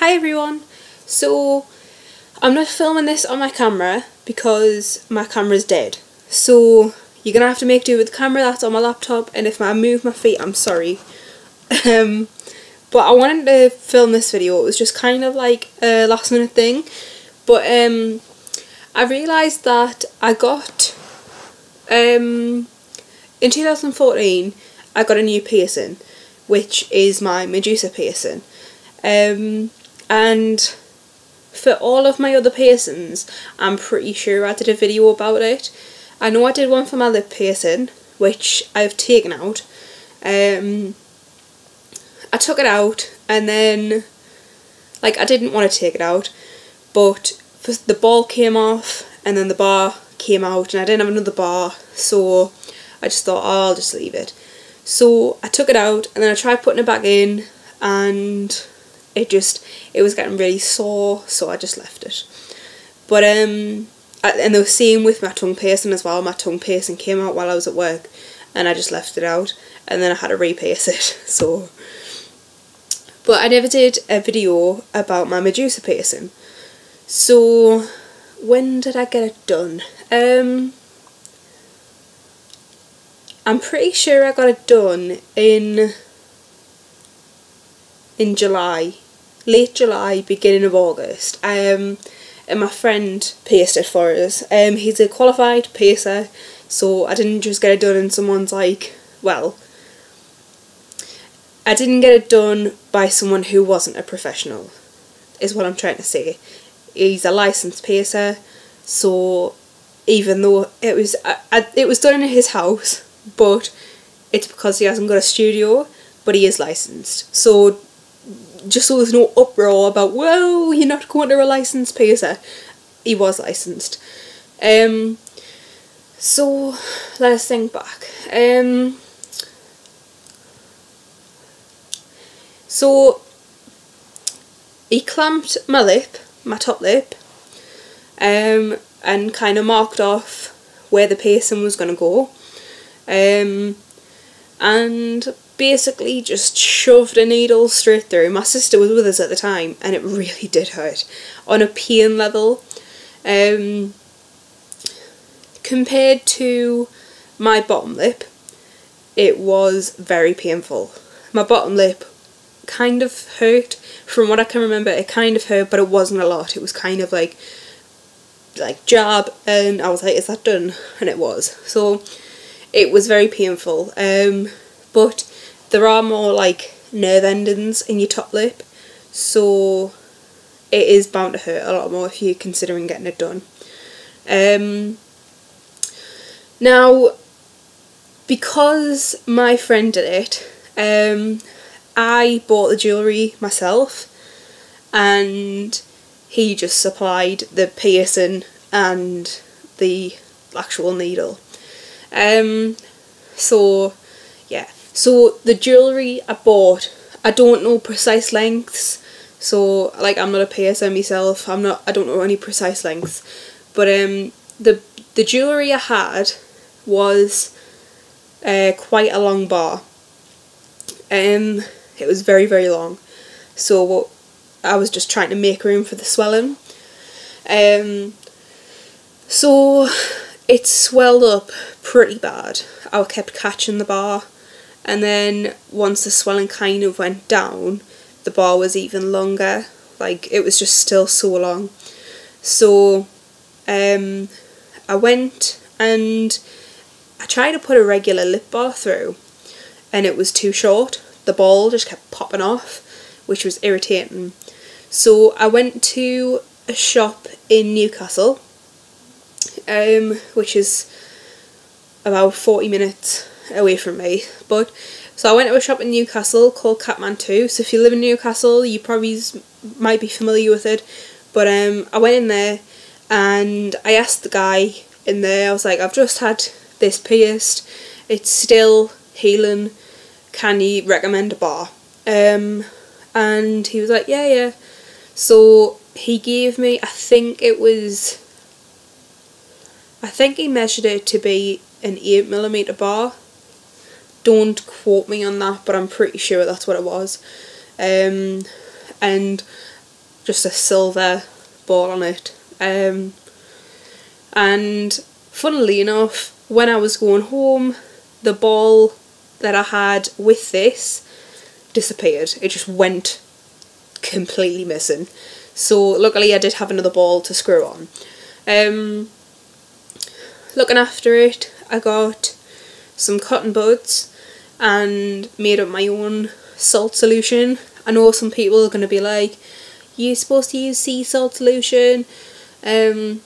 Hi everyone! So I'm not filming this on my camera because my camera's dead. So you're gonna have to make do with the camera that's on my laptop, and if I move my feet I'm sorry. But I wanted to film this video. It was just kind of like a last minute thing. But I realised that I got in 2014 I got a new piercing, which is my Medusa piercing. And for all of my other piercings, I'm pretty sure I did a video about it. I know I did one for my lip piercing, which I've taken out. I took it out and then, like, I didn't want to take it out, but the ball came off and then the bar came out and I didn't have another bar, so I just thought, oh, I'll just leave it. So I took it out and then I tried putting it back in, and it was getting really sore, so I just left it. But and the same with my tongue piercing as well. My tongue piercing came out while I was at work and I just left it out, and then I had to re-pierce it. So, but I never did a video about my Medusa piercing. So when did I get it done? I'm pretty sure I got it done in July, late July, beginning of August. And my friend pierced it for us. He's a qualified piercer, so I didn't just get it done in someone's, like, well, I didn't get it done by someone who wasn't a professional, is what I'm trying to say. He's a licensed piercer, so even though it was done in his house, but it's because he hasn't got a studio, but he is licensed. So just so there's no uproar about, whoa, you're not going to a licensed piercer. He was licensed. So let us think back. So he clamped my lip, my top lip, and kind of marked off where the piercing was going to go, and basically just shoved a needle straight through. My sister was with us at the time and it really did hurt on a pain level. Compared to my bottom lip, it was very painful. My bottom lip kind of hurt. From what I can remember, it kind of hurt, but it wasn't a lot. It was kind of like jab, and I was like, is that done? And it was. So it was very painful. But there are more like nerve endings in your top lip, so it is bound to hurt a lot more if you're considering getting it done. Now, because my friend did it, I bought the jewellery myself and he just supplied the piercing and the actual needle. So yeah. So the jewellery I bought, I don't know precise lengths, so like I'm not a piercer myself, I don't know any precise lengths, but the jewellery I had was quite a long bar. It was very, very long, so I was just trying to make room for the swelling. So it swelled up pretty bad. I kept catching the bar. And then once the swelling kind of went down, the bar was even longer. Like, it was just still so long. So I went and I tried to put a regular lip bar through, and it was too short. The ball just kept popping off, which was irritating. So I went to a shop in Newcastle, which is about 40 minutes away from me. But so I went to a shop in Newcastle called Kathmandu. So if you live in Newcastle, you probably might be familiar with it. But I went in there and I asked the guy in there, I was like, I've just had this pierced, it's still healing, can you recommend a bar? And he was like, yeah. So he gave me, I think he measured it to be an 8mm bar. Don't quote me on that, but I'm pretty sure that's what it was. And just a silver ball on it. And funnily enough, when I was going home, the ball that I had with this disappeared. It just went completely missing. So luckily I did have another ball to screw on. Looking after it, I got some cotton buds and made up my own salt solution. I know some people are going to be like, you're supposed to use sea salt solution, you're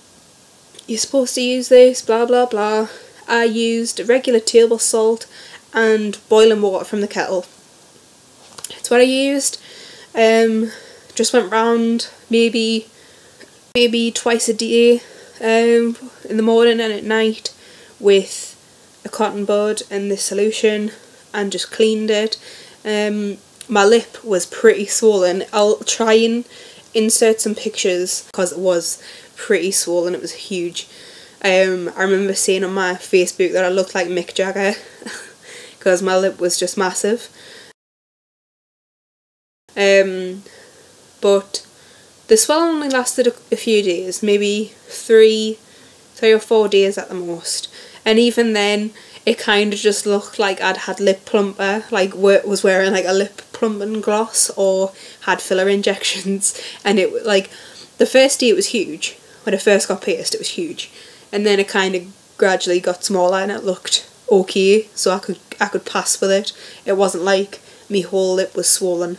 supposed to use this, blah blah blah. I used regular table salt and boiling water from the kettle. That's what I used. Just went round maybe twice a day, in the morning and at night, with a cotton bud and this solution, and just cleaned it. My lip was pretty swollen. I'll try and insert some pictures because it was pretty swollen. It was huge. I remember seeing on my Facebook that I looked like Mick Jagger because my lip was just massive. But the swelling only lasted a few days, maybe three or 4 days at the most. And even then, it kind of just looked like I'd had lip plumper, like was wearing like a lip plumping gloss or had filler injections. And it, like, the first day it was huge. When it first got pierced, it was huge. And then it kind of gradually got smaller and it looked okay, so I could pass with it. It wasn't like my whole lip was swollen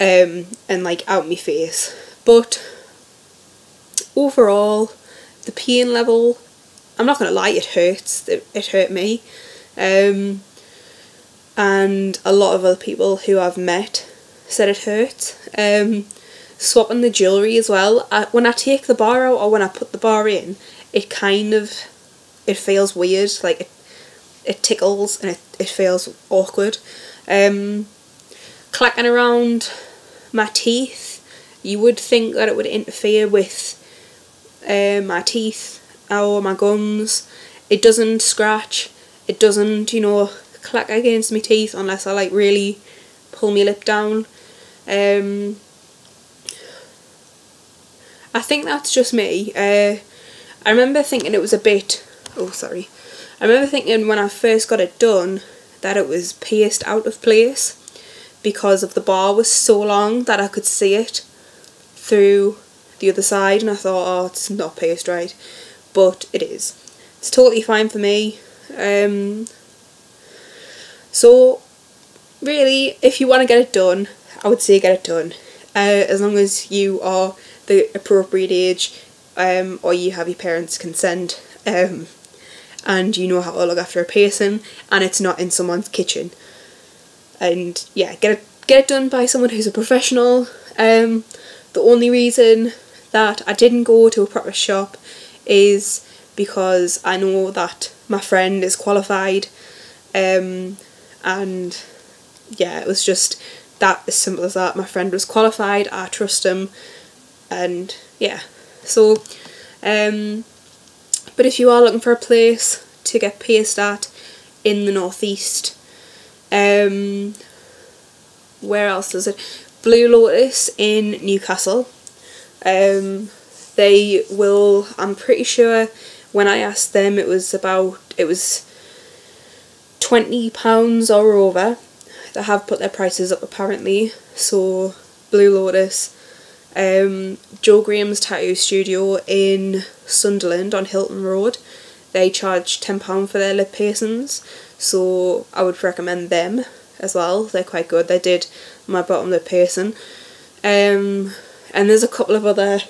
and like out my face. But overall, the pain level, I'm not going to lie, it hurts. It hurt me. And a lot of other people who I've met said it hurts. Swapping the jewellery as well. When I take the bar out or when I put the bar in, it feels weird. Like it tickles and it feels awkward. Clacking around my teeth, you would think that it would interfere with my teeth or my gums. It doesn't scratch. It doesn't, you know, clack against my teeth unless I like really pull my lip down. I think that's just me. I remember thinking it was a bit, I remember thinking when I first got it done that it was pierced out of place because of the bar was so long that I could see it through the other side, and I thought, oh, it's not pierced right, but it is. It's totally fine for me. So really, if you want to get it done, I would say get it done, as long as you are the appropriate age, or you have your parents' consent, and you know how to look after a piercing and it's not in someone's kitchen. And yeah, get it done by someone who's a professional. The only reason that I didn't go to a proper shop is because I know that my friend is qualified, and yeah, it was just that, as simple as that. My friend was qualified, I trust him, and yeah. So but if you are looking for a place to get pierced at in the northeast, where else is it? Blue Lotus in Newcastle. They will, I'm pretty sure when I asked them it was £20 or over. They have put their prices up apparently. So Blue Lotus. Joe Graham's Tattoo Studio in Sunderland on Hilton Road, they charge £10 for their lip piercings, so I would recommend them as well. They're quite good. They did my bottom lip piercing, and there's a couple of other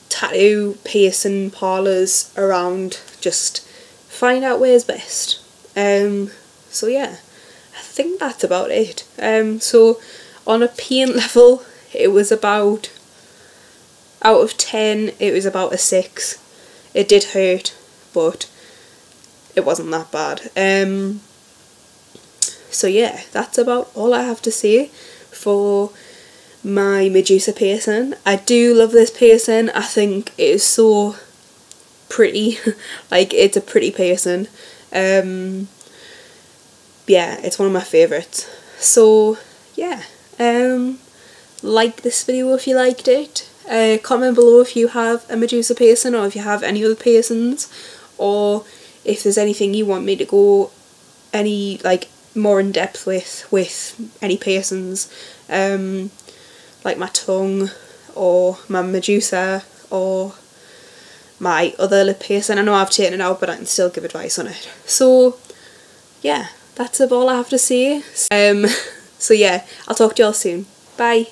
tattoo piercing parlours around. Just find out where's best. So yeah, I think that's about it. So on a pain level, it was about, out of 10, it was about a 6. It did hurt, but it wasn't that bad. So yeah, that's about all I have to say for my Medusa piercing. I do love this piercing. I think it is so pretty. Like, it's a pretty piercing. Yeah, it's one of my favourites. So yeah, like this video if you liked it. Comment below if you have a Medusa piercing or if you have any other piercings, or if there's anything you want me to go any like more in depth with any piercings, like my tongue or my Medusa or my other lip piercing. I know I've taken it out, but I can still give advice on it. So yeah, that's all I have to say. So yeah, I'll talk to y'all soon. Bye.